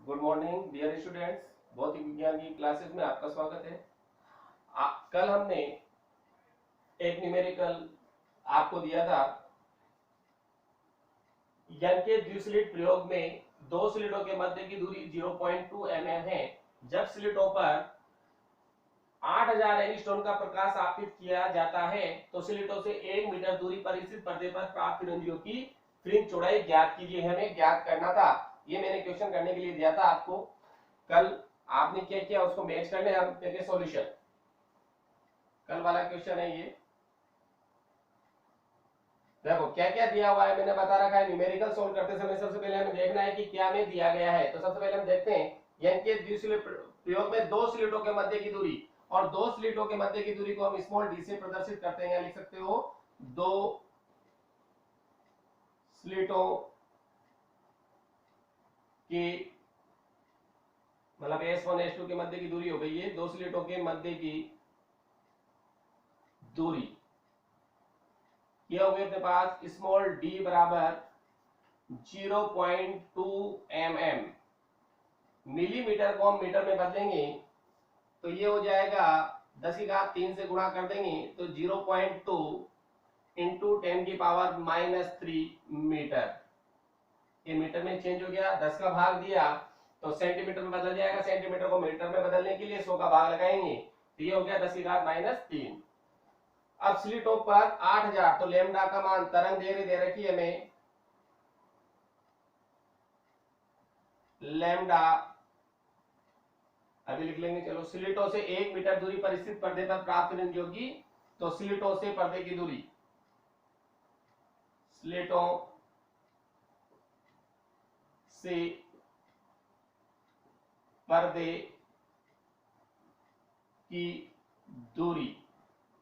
Good morning dear students. भौतिक विज्ञान की क्लासेस में आपका स्वागत है। कल हमने एक न्यूमेरिकल आपको दिया था। यंग के द्विस्लिट प्रयोग में दो स्लिटों के मध्य की दूरी 0.2 mm है। जब स्लिटों पर 8000 एंगस्ट्रॉम का प्रकाश आपतित किया जाता है तो स्लिटों से 1 मीटर दूरी पर स्थित पर्दे पर प्राप्त फ्रिंजियों की फ्रिंज चौड़ाई ज्ञात कीजिए। हमें ज्ञात करना था। ये मैंने क्वेश्चन करने के लिए दिया था आपको। कल आपने क्या किया उसको मैच करने हम देखें सॉल्यूशन। कल वाला क्वेश्चन है ये। देखो क्या क्या दिया हुआ है मैंने बता रखा है। न्यूमेरिकल सोल्व करते समय सबसे पहले हमें देखना है कि क्या में दिया गया है। तो सबसे पहले हम देखते हैं यंग के द्विस्लिट प्रयोग में दो स्लिटों के मध्य की दूरी, और दो स्लिटों के मध्य की दूरी को हम स्मॉल डी से प्रदर्शित करते हैं। लिख सकते हो दो स्लिटों की मतलब S1 S2 के मध्य की दूरी हो गई है। दो स्लिटों के मध्य की दूरी ये हो गई अपने पास स्मॉल डी बराबर 0.2 mm। मिलीमीटर को हम मीटर में बदलेंगे तो ये हो जाएगा 10⁻³ से गुणा कर देंगे तो 0.2 इंटू 10⁻³ मीटर। ये मीटर में चेंज हो गया। 10 का भाग दिया तो सेंटीमीटर में बदल जाएगा। सेंटीमीटर को मीटर में बदलने के लिए 100 का भाग लगाएंगे तो ये हो गया 10⁻³ अब स्लिटों पर 8000 तो लैम्डा का मान तरंग दैर्घ्य दे रखी है हमें। लैम्डा अभी लिख लेंगे। चलो स्लिटों से 1 मीटर दूरी पर स्थित पर्दे पर प्राप्त फ्रिंज होगी। तो स्लिटों से पर्दे की दूरी, स्लिटों से पर्दे की दूरी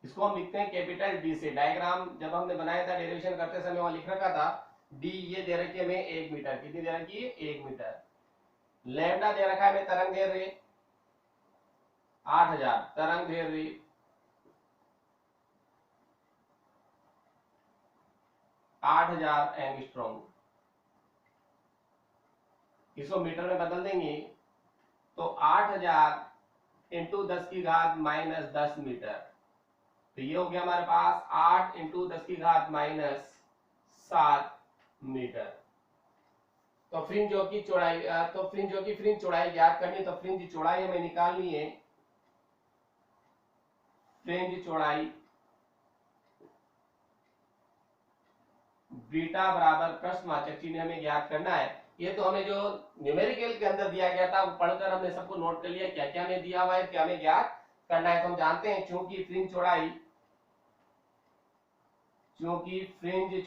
इसको हम लिखते हैं कैपिटल डी से। डायग्राम जब हमने बनाया था डेरिवेशन करते समय वहां लिख रखा था डी ये दे रखी है हमें 1 मीटर। कितनी दे रखी है 1 मीटर। लैम्डा दे रखा है हमें तरंग दैर्घ्य 8000। तरंग दैर्घ्य 8000 एंगस्ट्रॉम। इसको मीटर में बदल देंगे तो 8000 इंटू 10⁻⁻10 मीटर। तो ये हो गया हमारे पास 8 इंटू 10⁻⁷ मीटर। तो फ्रिंजों की चौड़ाई फ्रिंज चौड़ाई ज्ञात करनी। तो फ्रिंज चौड़ाई हमें निकालनी है। फ्रिंज चौड़ाई बीटा बराबर प्रश्नवाचक चिन्ह हमें ज्ञात करना है। ये तो हमें जो न्यूमेरिकल के अंदर दिया गया था वो पढ़कर हमने सबको नोट कर लिया क्या क्या हमें दिया हुआ है, क्या हमें ज्ञात करना है। तो हम जानते हैं चूंकि फ्रिंज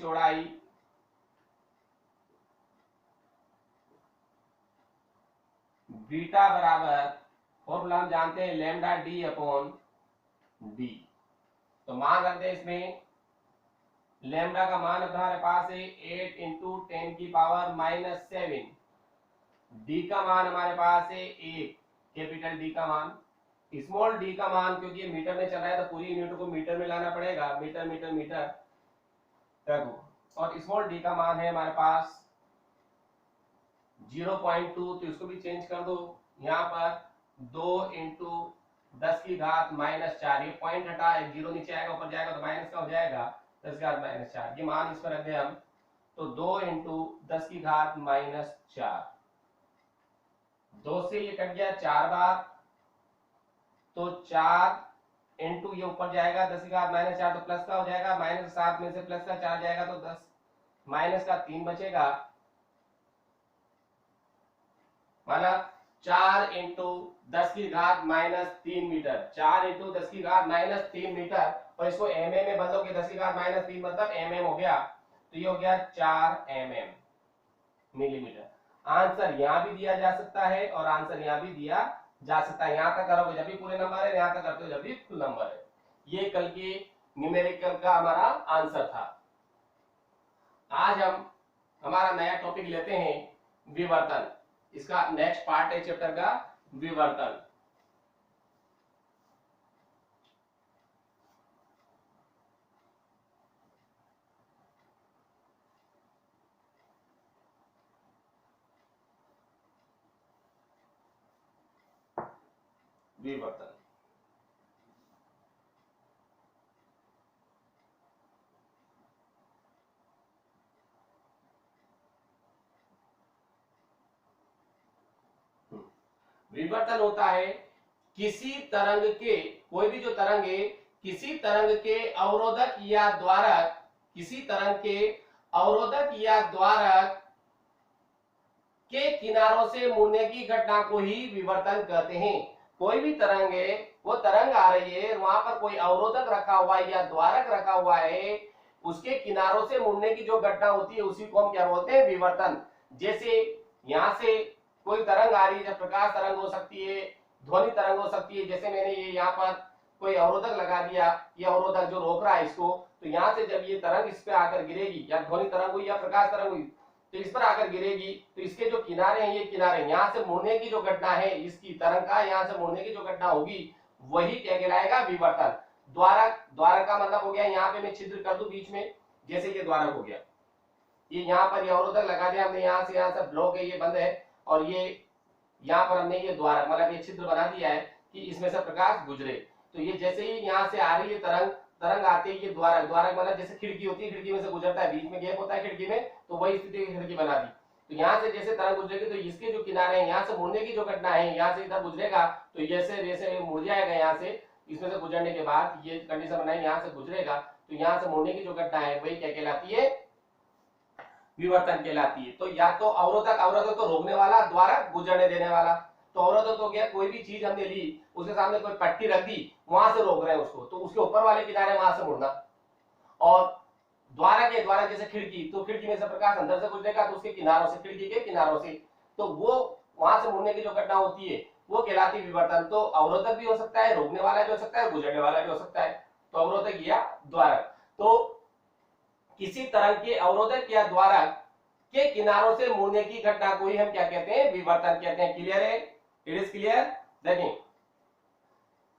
चौड़ाई बीटा बराबर फॉर्मूला हम जानते हैं लैम्डा डी अपॉन डी। तो मान रखते हैं इसमें लैम्डा का मान हमारे पास है 8 इंटू 10⁻⁷। डी का मान हमारे पास है 1 कैपिटल डी का मान। स्मॉल डी का मान क्योंकि ये मीटर में चल रहा है तो पूरी यूनिट को मीटर में लाना पड़ेगा। मीटर मीटर मीटर देखो। और स्मॉल डी का मान है हमारे पास 0.2 तो इसको भी चेंज कर दो। यहाँ पर 2 इंटू 10⁻⁻4 ये पॉइंट हटा है, जीरो नीचे आएगा ऊपर जाएगा तो माइनस का हो जाएगा 10⁻⁻4। ये मान इस पर रख दे हम तो 2 इंटू 10⁻⁴। 2 से ये कट गया 4 बार तो 4 इंटू ये ऊपर जाएगा 10⁻⁴ तो प्लस का हो जाएगा। -7 में से प्लस का 4 जाएगा तो 10 माइनस का 3 बचेगा। मतलब 4 इंटू 10⁻⁻3 मीटर। 4 इंटू 10⁻⁻3 मीटर और इसको mm में बदलोगे 10⁻³ मतलब mm हो गया। तो ये हो गया 4 mm मिलीमीटर। आंसर यहां भी दिया जा सकता है और आंसर यहां भी दिया जा सकता है। यहां तक करोगे जब भी पूरे नंबर है, यहां तक करते हो जब भी फुल नंबर है। ये कल के न्यूमेरिकल का हमारा आंसर था। आज हम हमारा नया टॉपिक लेते हैं विवर्तन। इसका नेक्स्ट पार्ट है चैप्टर का विवर्तन। विवर्तन। विवर्तन होता है किसी तरंग के, कोई भी जो तरंग है, किसी तरंग के अवरोधक या द्वारक, किसी तरंग के अवरोधक या द्वारक के किनारों से मुड़ने की घटना को ही विवर्तन कहते हैं। कोई भी तरंग है, वो तरंग आ रही है, वहां पर कोई अवरोधक रखा हुआ है या द्वारक रखा हुआ है, उसके किनारों से मुड़ने की जो घटना होती है उसी को हम क्या बोलते हैं, विवर्तन। जैसे यहां से कोई तरंग आ रही है, प्रकाश तरंग हो सकती है, ध्वनि तरंग हो सकती है। जैसे मैंने ये यहाँ पर कोई अवरोधक लगा दिया, ये अवरोधक जो रोक रहा है इसको, तो यहाँ से जब ये तरंग इस पे आकर गिरेगी, या ध्वनि तरंग हुई या प्रकाश तरंग हुई, तो इस पर आकर गिरेगी, तो इसके जो किनारे हैं, ये किनारे, यहाँ से मुड़ने की जो घटना है इसकी तरंग का, यहाँ से मुड़ने की जो घटना होगी वही क्या कहलाएगा, विवर्तन। द्वारक, द्वारक का मतलब हो गया, यहाँ पे मैं छिद्र कर दूं बीच में, जैसे ये द्वारक हो गया, ये यहाँ पर ये अवरोधक लगा दिया हमने, यहाँ से ब्लॉक है, ये बंद है, और ये यहाँ पर हमने ये द्वारक मतलब ये छिद्र बना दिया है कि इसमें से प्रकाश गुजरे। तो ये जैसे ही यहाँ से आ रही है तरंग, तरंग आते ही ये द्वारक, द्वारक मतलब जैसे खिड़की होती है, खिड़की में से गुजरता है, बीच में गैप होता है खिड़की में, तो वही स्थिति की खिड़की बना दी। तो यहाँ से जैसे तरंग गुजरेगी तो इसके जो किनारे हैं, यहाँ से मुड़ने की जो घटना है, यहाँ से इधर गुजरेगा, तो जैसे जैसे मुड़ जाएगा यहाँ से, इसमें से गुजरने के बाद ये कंडीशन बनाई, यहाँ से गुजरेगा, तो यहाँ से मुड़ने की जो घटना है वही क्या कहलाती है, विवर्तन कहलाती है। तो या तो अवरोधक, अवरोधक तो रोकने वाला, द्वारक गुजरने देने वाला। तो अवरोधक तो गया, कोई भी चीज हमने ली, उसके सामने कोई पट्टी रख दी, वहां से रोक रहे हैं उसको, तो उसके ऊपर वाले किनारे वहां से मुड़ना। और द्वारक है, द्वारक जैसे खिड़की, तो खिड़की में से प्रकाश अंदर से गुजरेगा, तो उसके किनारों से, खिड़की के किनारों से, तो वो वहां से मुड़ने की जो घटना होती है वो कहलाती विवर्तन। तो अवरोधक भी हो सकता है, रोकने वाला भी हो सकता है, गुजरने वाला भी हो सकता है। तो अवरोधक या द्वारक, तो किसी तरंग के अवरोधक या द्वारक के किनारों से मुड़ने की घटना को ही हम क्या कहते हैं, विवर्तन कहते हैं। क्लियर है, इट इज क्लियर। देखें,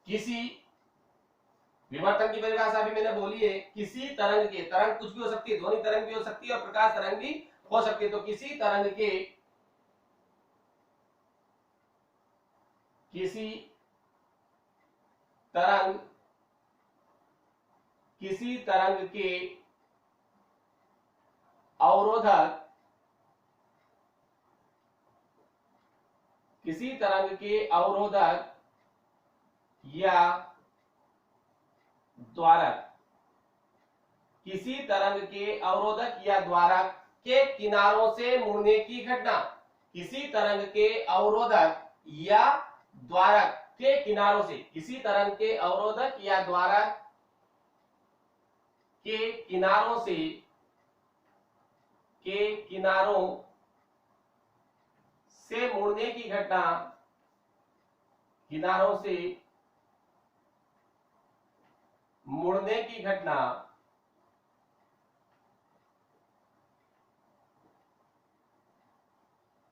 किसी विवर्तन की परिभाषा भी मैंने बोली है, किसी तरंग के, तरंग कुछ भी हो सकती है, ध्वनि तरंग भी हो सकती है और प्रकाश तरंग भी हो सकती है। तो किसी तरंग के, किसी तरंग, किसी तरंग के अवरोधक, किसी तरंग के अवरोधक या द्वारक, किसी तरंग के अवरोधक या द्वारक के किनारों से मुड़ने की घटना, किसी तरंग के अवरोधक या द्वारक के किनारों से, किसी तरंग के अवरोधक या द्वारक के किनारों से, के किनारों से मुड़ने की घटना, किनारों से मुड़ने की घटना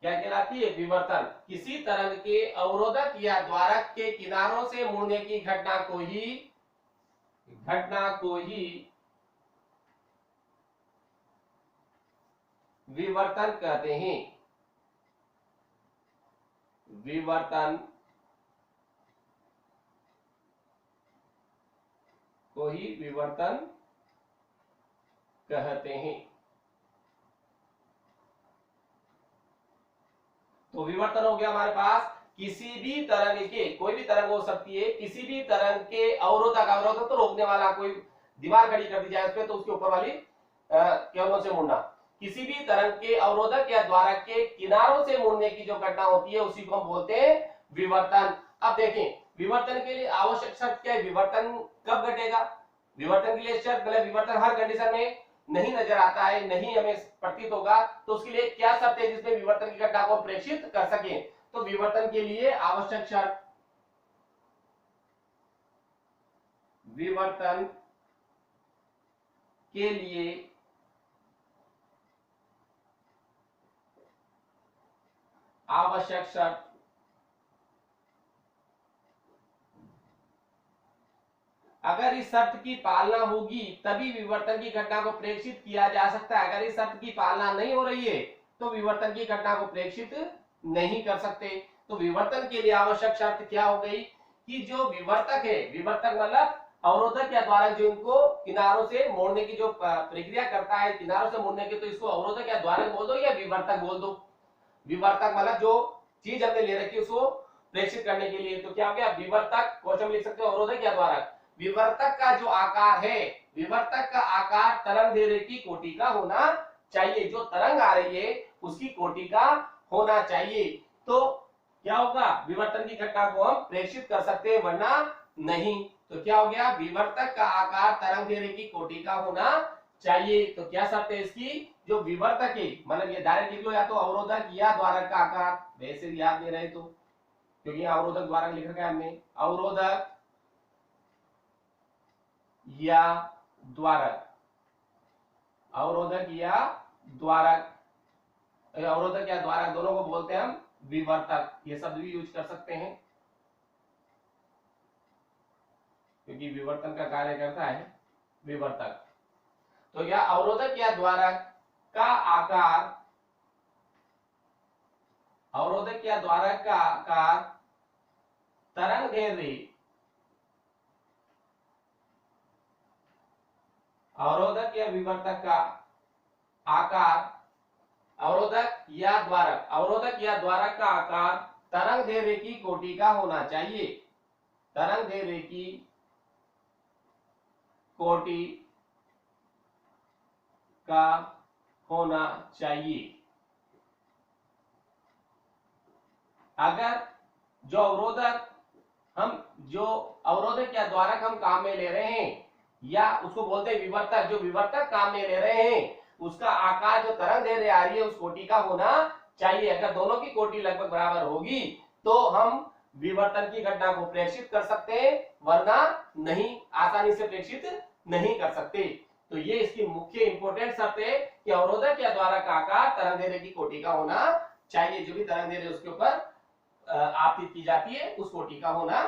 क्या कहलाती है, विवर्तन। किसी तरंग के अवरोधक या द्वारक के किनारों से मुड़ने की घटना को ही, घटना को ही विवर्तन कहते हैं, विवर्तन को ही विवर्तन कहते हैं। तो विवर्तन हो गया हमारे पास किसी भी तरंग के, कोई भी तरंग हो सकती है, किसी भी तरंग के अवरोधक, अवरोधक तो रोकने वाला, कोई दीवार खड़ी कर दी जाए उस पर तो उसके ऊपर वाली केबलों से मुड़ना। किसी भी तरंग के अवरोधक या द्वारक के किनारों से मुड़ने की जो घटना होती है उसी को हम बोलते हैं विवर्तन। अब देखें, विवर्तन के लिए आवश्यक शर्त क्या है, विवर्तन कब घटेगा। विवर्तन के लिए शर्त, मतलब विवर्तन हर कंडीशन में नहीं नजर आता है, नहीं हमें प्रतीत होगा, तो उसके लिए क्या शर्त है जिसमें विवर्तन की घटना को प्रेक्षित कर सके। तो विवर्तन के लिए आवश्यक शर्त, विवर्तन के लिए आवश्यक शर्त, अगर इस शर्त की पालना होगी तभी विवर्तन की घटना को प्रेक्षित किया जा सकता है। अगर इस शर्त की पालना नहीं हो रही है तो विवर्तन की घटना को प्रेक्षित नहीं कर सकते। तो विवर्तन के लिए आवश्यक शर्त क्या हो गई कि जो विवर्तक है, विवर्तक मतलब अवरोधक या द्वारक जो इनको किनारों से मोड़ने की जो प्रक्रिया करता है, किनारों से मोड़ने की, तो इसको अवरोधक या द्वारक बोल दो या विवर्तक बोल दो। विवर्तक मतलब जो चीज हमने ले रखी है उसको प्रेषित करने के लिए, तो क्या हो गया विवर्तक, क्वेश्चन लिख सकते हो अवरोधक या द्वारक। विवर्तक का जो आकार है, विवर्तक का आकार तरंग दैर्ध्य की कोटि का होना चाहिए, जो तरंग आ रही है उसकी कोटि का होना चाहिए, तो क्या होगा विवर्तन की घटना को हम प्रेषित कर सकते हैं, वरना नहीं। तो क्या हो गया विवर्तक का आकार तरंग दैर्ध्य की कोटि का होना चाहिए, तो क्या शर्त है इसकी, जो विवर्तक है, मतलब ये डायरेक्ट लिख लो या तो अवरोधक या द्वारक का आकार, वैसे याद नहीं रहे तो, क्योंकि अवरोधक द्वारक लिख रखा है हमने, अवरोधक या द्वारक, अवरोधक या द्वारक, अवरोधक या द्वारक दोनों को बोलते हैं हम विवर्तक, ये शब्द भी यूज कर सकते हैं, क्योंकि विवर्तन का कार्य करता है विवर्तक। तो यह अवरोधक या द्वारक का आकार, अवरोधक या द्वारक का आकार तरंग दैर्ध्य, अवरोधक या विवर्तक का आकार, अवरोधक या द्वारक, अवरोधक या द्वारक का आकार तरंग दैर्ध्य की कोटि का होना चाहिए, तरंग दैर्ध्य की कोटि का होना चाहिए। अगर जो अवरोधक या द्वारक हम काम में ले रहे हैं, या उसको बोलते हैं विवर्तक, जो विवर्तक काम में ले रहे हैं उसका आकार जो तरंग दैर्ध्य आ रही है उस कोटि का होना चाहिए। अगर दोनों की कोटि लगभग बराबर होगी तो हम विवर्तन की घटना को प्रेषित कर सकते हैं, वरना नहीं, आसानी से प्रेषित नहीं कर सकते। तो ये इसकी मुख्य इंपोर्टेंट शर्त है कि अवरोधक या द्वारक का आकार तरंग दैर्ध्य की कोटि का होना चाहिए, जो भी तरंग दैर्ध्य उसके ऊपर आपतित की जाती है उस कोटि का होना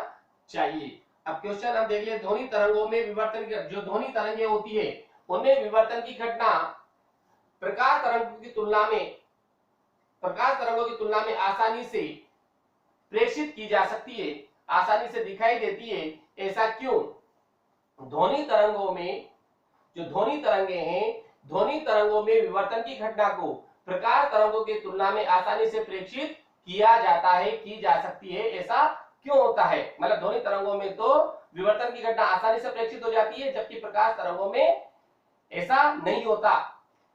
चाहिए। अब क्वेश्चन हम देख ले, ध्वनि तरंगों में विवर्तन, जो ध्वनि तरंगें होती है उनमें विवर्तन की घटना प्रकाश तरंगों की तुलना में आसानी से प्रेषित की जा सकती है, आसानी से दिखाई देती है, ऐसा क्यों? ध्वनि तरंगों में, जो ध्वनि तरंगे हैं, ध्वनि तरंगों में विवर्तन की घटना को प्रकाश तरंगों की तुलना में आसानी से प्रेषित किया जाता है, की जा सकती है, ऐसा क्यों होता है? मतलब ध्वनि तरंगों में तो विवर्तन की घटना आसानी से प्रेषित हो जाती है, जबकि प्रकाश तरंगों में ऐसा नहीं होता,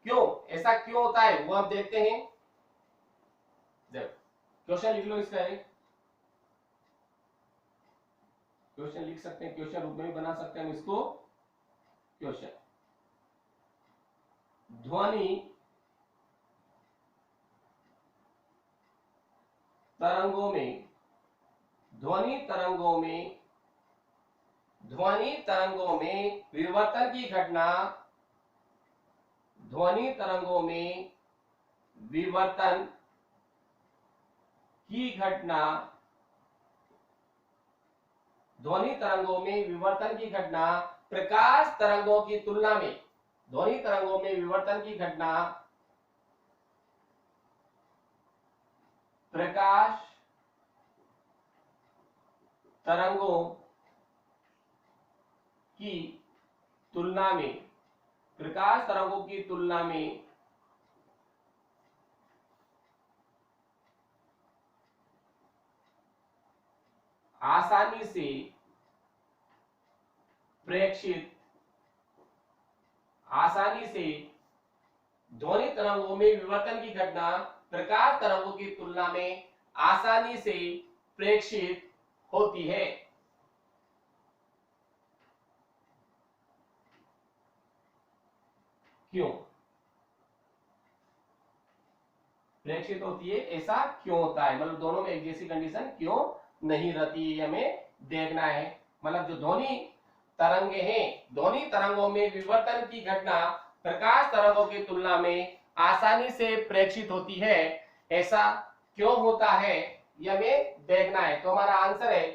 क्यों? ऐसा क्यों होता है वो हम देखते हैं। क्वेश्चन लिख लो इसका, एक क्वेश्चन लिख सकते हैं, क्वेश्चन रूप में भी बना सकते हैं हम इसको। क्वेश्चन, ध्वनि तरंगों में, ध्वनि तरंगों में विवर्तन की घटना, ध्वनि तरंगों में विवर्तन की घटना, ध्वनि तरंगों में विवर्तन की घटना प्रकाश तरंगों की तुलना में, ध्वनि तरंगों में विवर्तन की घटना प्रकाश तरंगों की तुलना में, प्रकाश तरंगों की तुलना में आसानी से प्रेक्षित, आसानी से ध्वनि तरंगों में विवर्तन की घटना प्रकाश तरंगों की तुलना में आसानी से प्रेक्षित होती है। क्यों प्रेक्षित होती है, ऐसा क्यों होता है? मतलब दोनों में एक जैसी कंडीशन क्यों नहीं रहती है, हमें देखना है। मतलब जो ध्वनि तरंगे हैं, ध्वनि तरंगों में विवर्तन की घटना प्रकाश तरंगों की तुलना में आसानी से प्रेक्षित होती है, ऐसा क्यों होता है, यह हमें देखना है। तो हमारा आंसर है,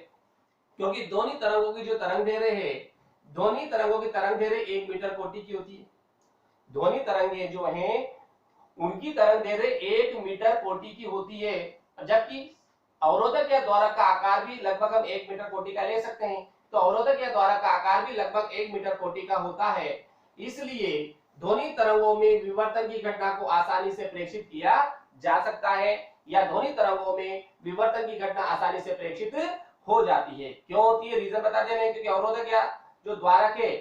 क्योंकि ध्वनि तरंगों की जो तरंग दैर्ध्य है, ध्वनि तरंगों की तरंग दैर्ध्य 1 मीटर कोटि की होती है। ध्वनि तरंगे जो हैं उनकी तरंग दैर्ध्य 1 मीटर कोटि की होती है, जबकि अवरोधक या द्वारक का आकार भी लगभग हम 1 मीटर कोटि का ले सकते हैं। तो अवरोधक या द्वारक का आकार भी लगभग 1 मीटर कोटि का होता है, इसलिए ध्वनि तरंगों में विवर्तन की घटना को आसानी से प्रेषित किया जा सकता है, या ध्वनि तरंगों में विवर्तन की घटना आसानी से प्रेषित हो जाती है। क्यों होती है, रीजन बता दे रहे हैं, क्योंकि अवरोधक या जो द्वारक है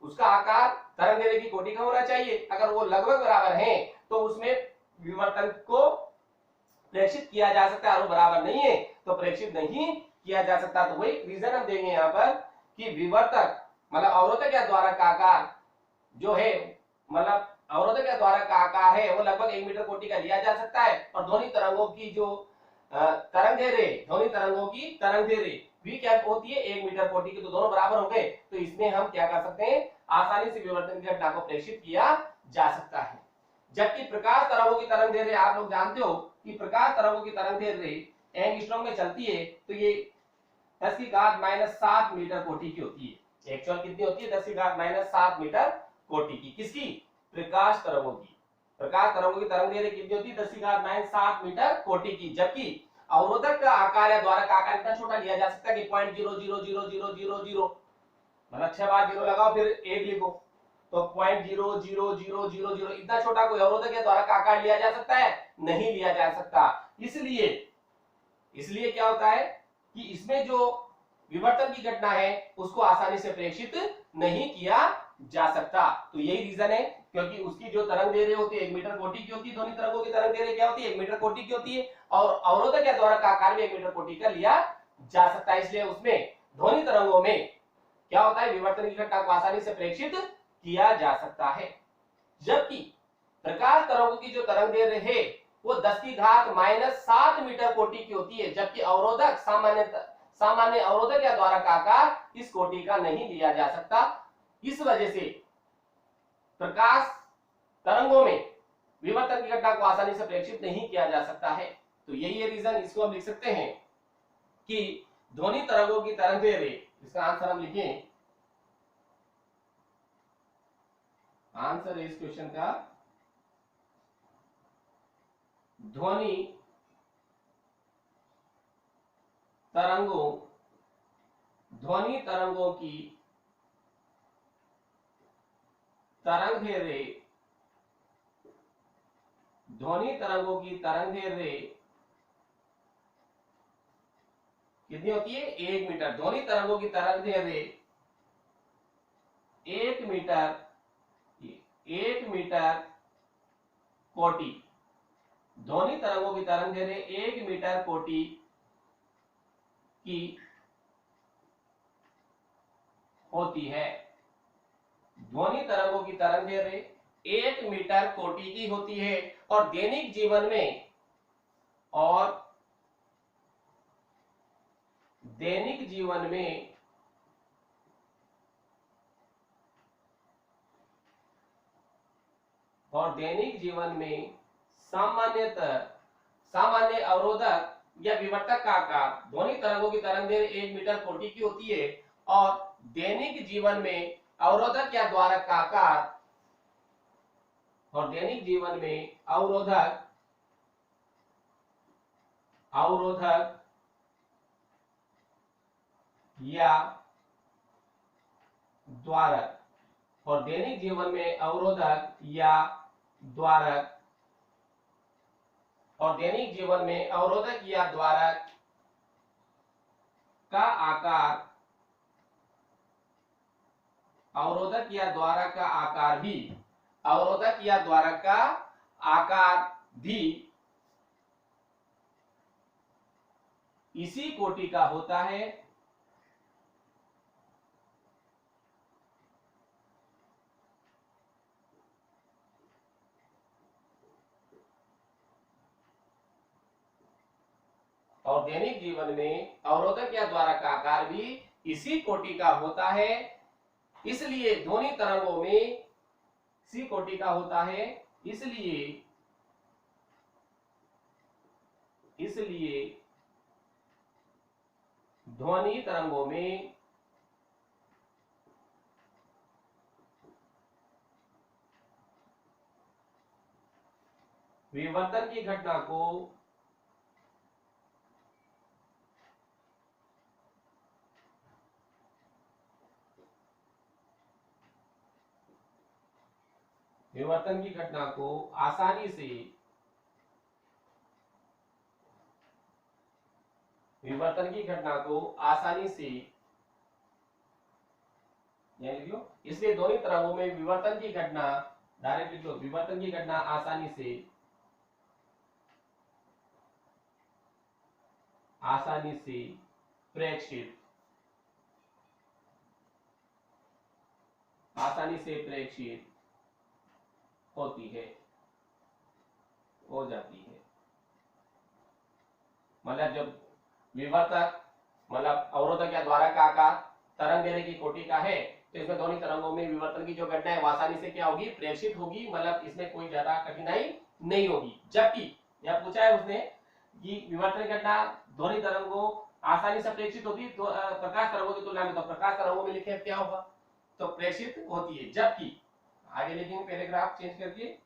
उसका आकार तरंग दैर्ध्य की कोटि का होना चाहिए। अगर वो लगभग बराबर है तो उसमें विवर्तन को प्रेषित किया जा सकता है, और वो बराबर नहीं है तो प्रेषित नहीं किया जा सकता। तो वही रीजन हम देंगे यहाँ पर कि विवर्तक मतलब अवरोधक या द्वारक का आकार जो है, मतलब अवरोधक या द्वारक का आकार है वो लगभग 1 मीटर कोटि का लिया जा सकता है, और ध्वनि तरंगों की जो तरंग दैर्ध्य, ध्वनि तरंगों की तरंग दैर्ध्य भी क्या होती है, 1 मीटर कोटि की। तो दोनों बराबर हो गए, तो इसमें हम क्या कर सकते हैं, आसानी से विवर्तन की घटना को प्रेषित किया जा सकता है। जबकि प्रकाश तरंगों की तरंग दैर्ध्य आप लोग जानते हो कि प्रकाश तरंगों की तरंग दैर्ध्य एंगस्ट्रॉम में चलती है, तो ये 10 की घात -7 मीटर कोटि की होती है। एक्चुअल कितनी होती है, 10 की घात -7 मीटर कोटि की। किसकी, प्रकाश तरंगों की। प्रकाश तरंगों की तरंग दैर्ध्य कितनी होती है, 10 की घात -7 मीटर कोटि की। जबकि अवरोधक का आकार या द्वारक का आकार इतना छोटा लिया जा सकता है कि 0.00000, मतलब 6 बार 0 लगाओ फिर 1 लिखो, तो 0.00000 इतना छोटा कोई अवरोधक या द्वारक का आकार लिया जा सकता है, नहीं लिया जा सकता। इसलिए क्या होता है कि इसमें जो विवर्तन की घटना है उसको आसानी से प्रेषित नहीं किया जा सकता। तो यही रीजन है, क्योंकि उसकी जो तरंग दैर्ध्य होती है 1 मीटर कोटि की होती है, ध्वनि तरंगों की तरंग दैर्ध्य क्या होती है, 1 मीटर कोटि की होती है, और अवरोधक या द्वारक का आकार भी 1 मीटर कोटि का लिया जा सकता है। इसलिए उसमें ध्वनि तरंगों में क्या होता है, विवर्तन की घटना को आसानी से प्रेषित किया जा सकता है। जबकि प्रकाश तरंगों की जो तरंग दैर्ध्य है वो 10 की घात -7 मीटर कोटि की होती है, जबकि अवरोधक सामान्य अवरोधक या द्वारक का आकार इस कोटि का नहीं लिया जा सकता। इस वजह से प्रकाश तरंगों में विवर्तन की घटना को आसानी से प्रेषित नहीं किया जा सकता है। तो यही है रीजन। इसको हम लिख सकते हैं कि ध्वनि तरंगों की तरंग दैर्ध्य, इसका आंसर हम लिखें, आंसर इस क्वेश्चन का ध्वनि तरंगों की तरंग दैर्ध्य, ध्वनि तरंगों की तरंग दैर्ध्य कितनी होती है, 1 मीटर। ध्वनि तरंगों की तरंग दैर्ध्य 1 मीटर कोटि, ध्वनि तरंगों की तरंग दैर्ध्य 1 मीटर कोटि की होती है। ध्वनि तरंगों की तरंग दैर्ध्य 1 मीटर कोटि की होती है, और दैनिक जीवन में सामान्य अवरोधक या विवर्तक का आकार, ध्वनि तरंगों की तरंग दैर्ध्य 1 मीटर कोटि की होती है, और दैनिक जीवन में अवरोधक या द्वारक का आकार, और दैनिक जीवन में अवरोधक या द्वारक, और दैनिक जीवन में अवरोधक या द्वारक, और दैनिक जीवन में अवरोधक या द्वारक का आकार, अवरोधक या द्वारक का आकार भी, अवरोधक या द्वारक का आकार भी इसी कोटि का होता है, और दैनिक जीवन में अवरोधक या द्वारक का आकार भी इसी कोटि का होता है। इसलिए ध्वनि तरंगों में इसी कोटि का होता है, इसलिए ध्वनि तरंगों में विवर्तन की घटना को विवर्तन की घटना को आसानी से विवर्तन की घटना को आसानी से यह लिख लो। इसलिए दोनों तरंगों में विवर्तन की घटना, डायरेक्ट लिख लो, विवर्तन की घटना आसानी से प्रेक्षित होती है, हो जाती है। मतलब जब विवर्तक मतलब अवरोधक या द्वारक का आकार तरंग दैर्घ्य की कोटि का है, तो इसमें दोनों तरंगों में विवर्तन की जो घटना है वो आसानी से क्या होगी, प्रेक्षित होगी। मतलब इसमें कोई ज्यादा कठिनाई नहीं होगी। जबकि यह पूछा है उसने कि विवर्तन की घटना दोनों तरंगों आसानी से प्रेक्षित होती है, तो प्रकाश तरंगों की तुलना में, तो प्रकाश तरंगों में लिखे क्या होगा, तो प्रेक्षित होती है। जबकि आगे लिखेंगे पैराग्राफ चेंज करके,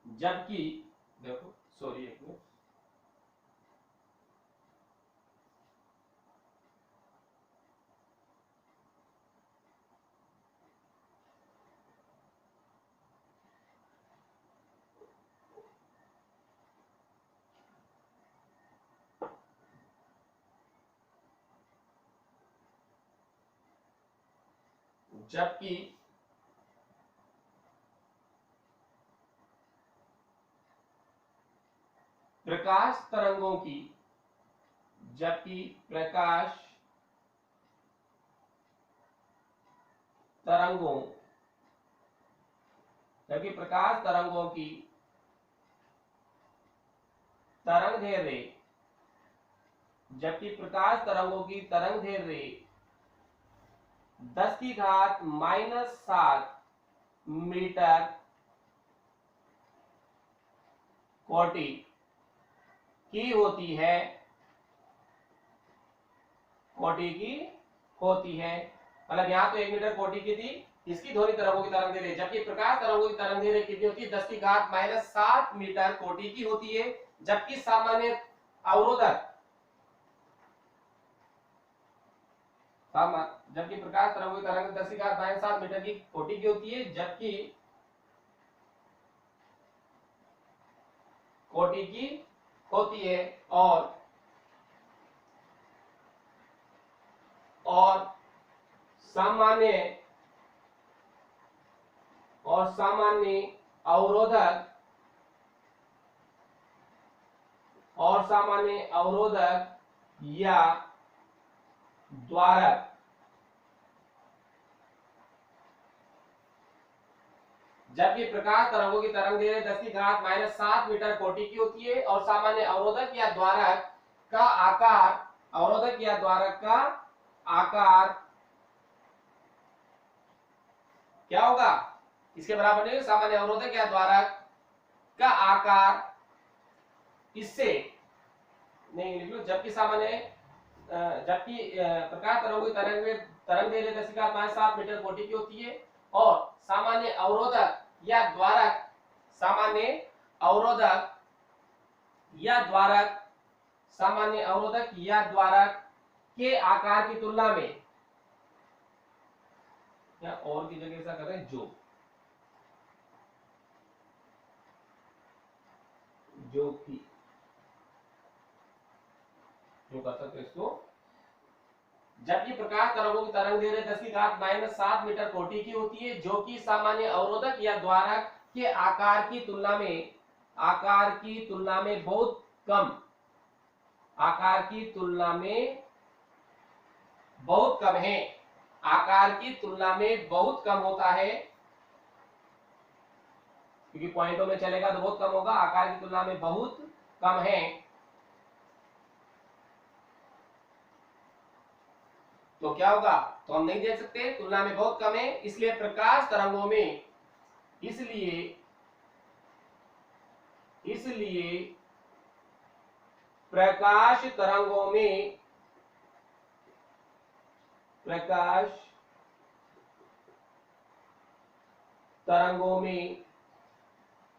जबकि देखो सॉरी एक मिनट, जबकि प्रकाश तरंगों की, जबकि प्रकाश तरंगों जबकि प्रकाश तरंगों की तरंग दैर्घ्य, जबकि प्रकाश तरंगों की तरंग दैर्घ्य 10⁻⁷ मीटर कोटि की होती है, कोटि की होती है। मतलब यहाँ तो 1 मीटर कोटि की थी इसकी ध्वनि तरंगों की तरंग दैर्घ्य, जबकि प्रकाश तरंगों की तरंग दैर्घ्य कितनी होती है, 10⁻⁷ मीटर कोटि की होती है। जबकि सामान्य अवरोधक, जबकि प्रकाश तरंगों की तरंग 10⁻⁷ मीटर की कोटि की होती है, जबकि कोटि की होती है। और सामान्य अवरोधक या द्वारक जबकि प्रकाश तरंगों की तरंग दैर्घ्य 10⁻⁷ मीटर कोटि की होती है और सामान्य अवरोधक या द्वारक का आकार क्या होगा, इसके बराबर नहीं। सामान्य अवरोधक या द्वारक का आकार इससे नहीं लिख लो, जबकि प्रकाश तरंगों की तरंग दैर्घ्य 10⁻⁷ मीटर कोटि की होती है और सामान्य अवरोधक या द्वारक के आकार की तुलना में, या और की जगह ऐसा कर रहे हैं, जो कर सकते इसको। जबकि प्रकाश तरंगों की तरंग दैर्घ्य 10⁻⁷ मीटर कोटि की होती है, जो कि सामान्य अवरोधक या द्वारक के आकार की तुलना में बहुत कम है। आकार की तुलना में बहुत कम होता है, क्योंकि पॉइंटों में चलेगा तो बहुत कम होगा। आकार की तुलना में बहुत कम है, तो क्या होगा, तो हम नहीं देख सकते, तुलना में बहुत कम है। इसलिए प्रकाश तरंगों में प्रकाश तरंगों में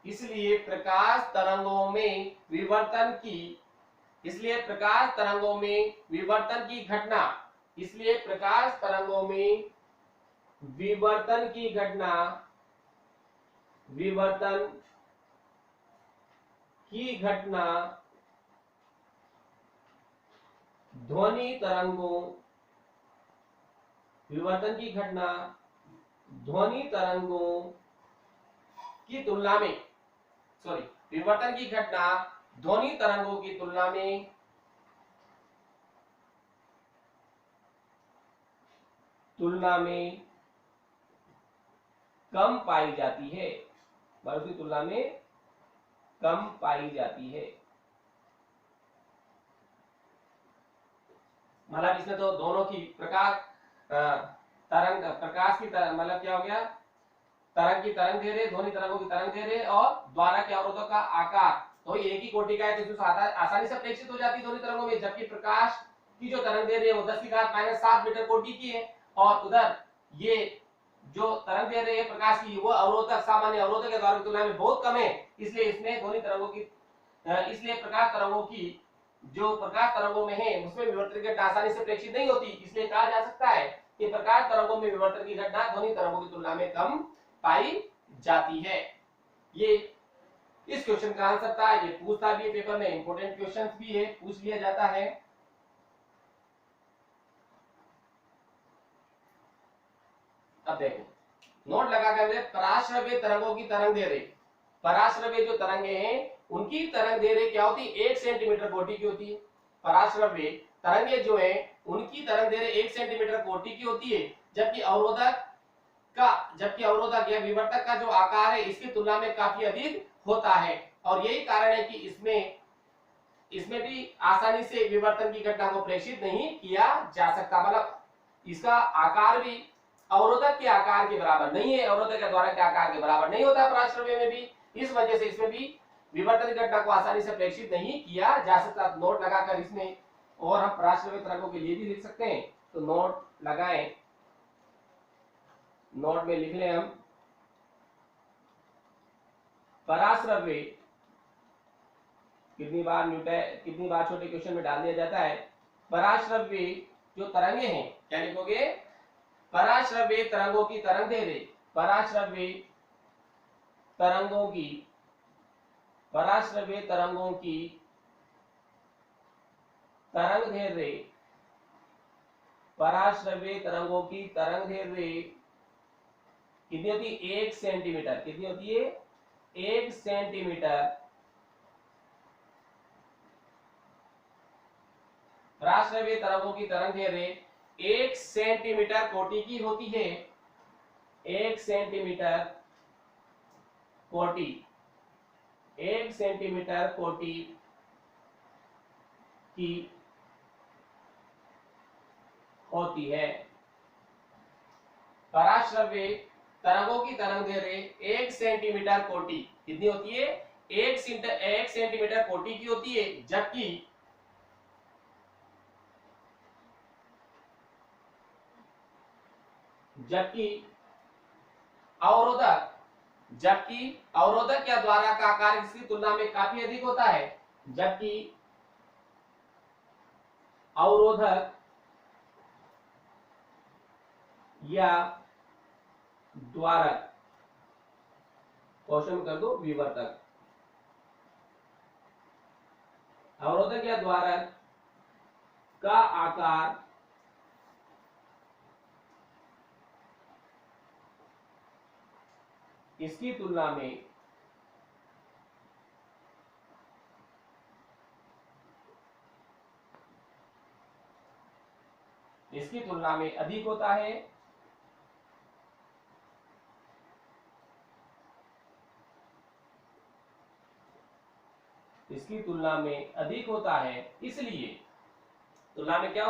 इसलिए प्रकाश तरंगों में विवर्तन की घटना विवर्तन की घटना ध्वनि तरंगों विवर्तन की घटना ध्वनि तरंगों की तुलना में विवर्तन की घटना ध्वनि तरंगों की तुलना में कम पाई जाती है, की तुलना में कम पाई जाती है। मतलब इसमें तो दोनों की प्रकाश की मतलब क्या हो गया, तरंग की तरंग दे रहे, ध्वनि तरंगों की तरंग दे रहे, और द्वारा के अवरोधक का आकार तो एक ही कोटि का है, तो आसानी से प्रेक्षित हो जाती है ध्वनि तरंगों में। जबकि प्रकाश की जो तरंग दे रही है वो 10⁻⁷ मीटर कोटि की है, और उधर ये जो तरंग दे रहे हैं प्रकाश की वो अवरोधक, सामान्य अवरोधक के द्वारा की तुलना में बहुत कम है। इसलिए इसमें ध्वनि तरंगों की इसलिए प्रकाश तरंगों की जो प्रकाश तरंगों में है उसमें विवर्तन की घटना आसानी से प्रेक्षित नहीं होती। इसलिए कहा जा सकता है कि प्रकाश तरंगों में विवर्तन की घटना ध्वनि तरंगों की तुलना में कम पाई जाती है। ये इस क्वेश्चन का आंसर था। ये पूछता भी है पेपर में, इंपॉर्टेंट क्वेश्चन भी है, पूछ लिया जाता है। अब देखो नोट लगाकर पराश्रव्य तरंगों की तरंग दे रही, पराश्रव्य जो तरंगे हैं उनकी तरंग दे रही क्या होती है, 1 सेंटीमीटर कोटि की होती है। पराश्रव्य तरंगे जो है उनकी तरंग दे रही 1 सेंटीमीटर कोटि की होती है, जबकि अवरोधक या विवर्तक का जो आकार है इसकी तुलना में काफी अधिक होता है। और यही कारण है कि इसमें भी आसानी से विवर्तन की घटना को प्रेषित नहीं किया जा सकता। मतलब इसका आकार भी अवरोधक के आकार के बराबर नहीं है, अवरोधक के द्वारा के आकार के बराबर नहीं होता पराश्रव्य में भी। इस वजह से इसमें भी विवर्तन की घटना को आसानी से प्रेषित नहीं किया जा सकता। नोट लगाकर इसमें और हम पराश्रव्य तरंगों के लिए भी लिख सकते हैं, तो नोट लगाएं, नोट में लिख लें हम पराश्रव्य कितनी बार छोटे क्वेश्चन में डाल दिया जाता है। पराश्रव्य जो तरंगे हैं क्या लिखोगे, पराश्रव्य तरंगों की तरंग दे रहे, पराश्रव्य तरंगों की तरंग दे रहे, पराश्रव्य तरंगों की तरंग दे रहे कितनी होती है, 1 सेंटीमीटर। कितनी होती है, 1 सेंटीमीटर। पराश्रव्य तरंगों की तरंग दे रहे 1 सेंटीमीटर कोटि की होती है, 1 सेंटीमीटर कोटि, 1 सेंटीमीटर कोटि की होती है। पराश्रव्य तरंगों की तरंग दे रहे 1 सेंटीमीटर कोटि कितनी होती है, 1 सेंटीमीटर कोटि की होती है, जबकि अवरोधक या द्वारा का आकार इसकी तुलना में काफी अधिक होता है, जबकि अवरोधक या द्वारक, क्वेश्चन कर दो विवर्तक, अवरोधक या द्वारक का आकार इसकी तुलना में अधिक होता है, इसकी तुलना में अधिक होता है। इसलिए तुलना में क्या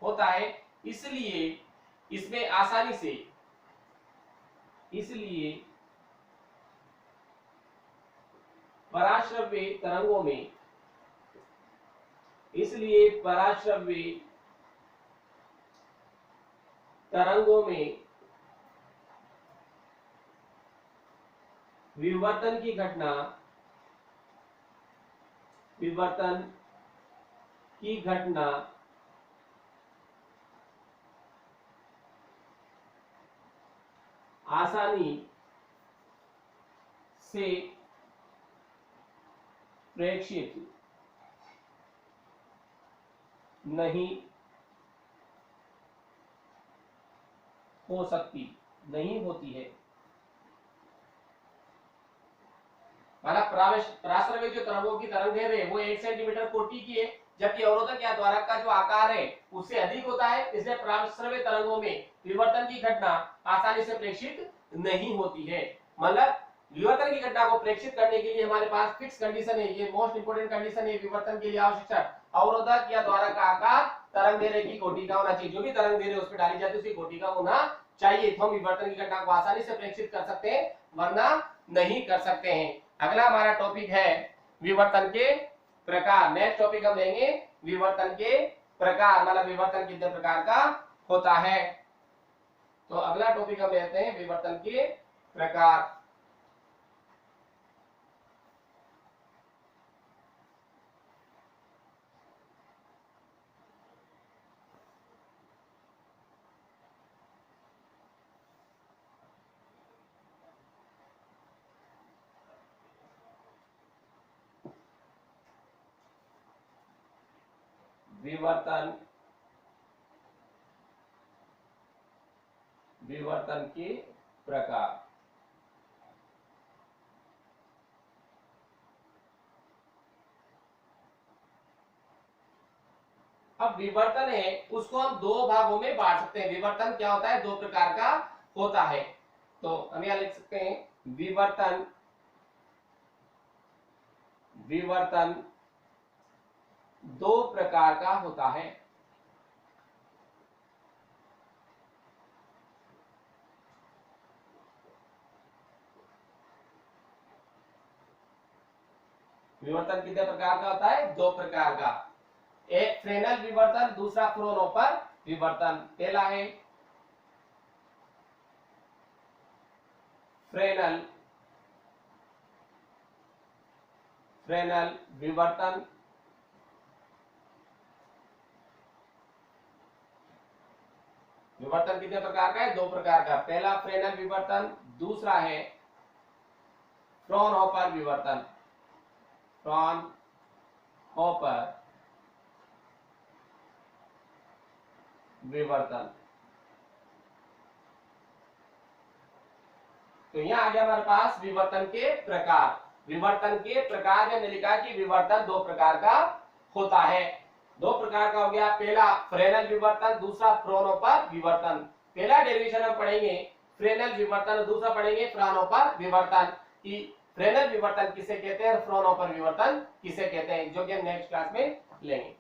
होता है, इसलिए इसमें आसानी से, इसलिए पराश्रव्य तरंगों में, इसलिए पराश्रव्य तरंगों में विवर्तन की घटना आसानी से प्रेक्षित नहीं हो सकती, नहीं होती है। मतलब प्राश्रव्य जो तरंगों की तरंग दैर्ध्य है वो 1 सेंटीमीटर कोटि की है, जबकि अवरोधक या द्वारक का जो आकार है उससे अधिक होता है, इसलिए प्राश्रव्य तरंगों में विवर्तन की घटना आसानी से प्रेक्षित नहीं होती है। मतलब विवर्तन की घटना को प्रेक्षित करने के लिए हमारे पास फिक्स कंडीशन है, ये मोस्ट इंपोर्टेंट कंडीशन है विवर्तन के लिए आवश्यक, अवरोधक या द्वारक का आकार तरंग दैर्ध्य की कोटि का होना चाहिए। जो भी तरंग दैर्ध्य उस पर डाली जाती है उसकी कोटि का होना चाहिए, तो हम विवर्तन की घटना को आसानी से प्रेक्षित कर सकते हैं, वरना नहीं कर सकते हैं। अगला हमारा टॉपिक है विवर्तन के प्रकार। नेक्स्ट टॉपिक हम लेंगे विवर्तन के प्रकार, मतलब विवर्तन कितने प्रकार का होता है। तो अगला टॉपिक हम लेते हैं विवर्तन के प्रकार। विवर्तन के प्रकार। अब विवर्तन है उसको हम दो भागों में बांट सकते हैं। विवर्तन क्या होता है, दो प्रकार का होता है। तो हम यहां लिख सकते हैं विवर्तन दो प्रकार का होता है। विवर्तन कितने प्रकार का होता है, दो प्रकार का। एक फ्रेनेल विवर्तन, दूसरा फ्रोनहोफर विवर्तन। पहला है फ्रेनेल विवर्तन, विवर्तन कितने प्रकार का है, दो प्रकार का। पहला फ्रेनेल विवर्तन, दूसरा है फ्रॉनहोफर विवर्तन। फ्रॉनहोफर विवर्तन। तो यहां आ गया हमारे पास विवर्तन के प्रकार। विवर्तन के प्रकार में लिखा कि विवर्तन दो प्रकार का होता है। दो प्रकार का हो गया, पहला फ्रेनेल विवर्तन, दूसरा फ्रॉनहोफर विवर्तन। पहला डेरिवेशन हम पढ़ेंगे फ्रेनेल विवर्तन, दूसरा पढ़ेंगे फ्रॉनहोफर विवर्तन कि फ्रेनेल विवर्तन किसे कहते हैं और फ्रॉनहोफर विवर्तन किसे कहते हैं, जो कि हम नेक्स्ट क्लास में लेंगे।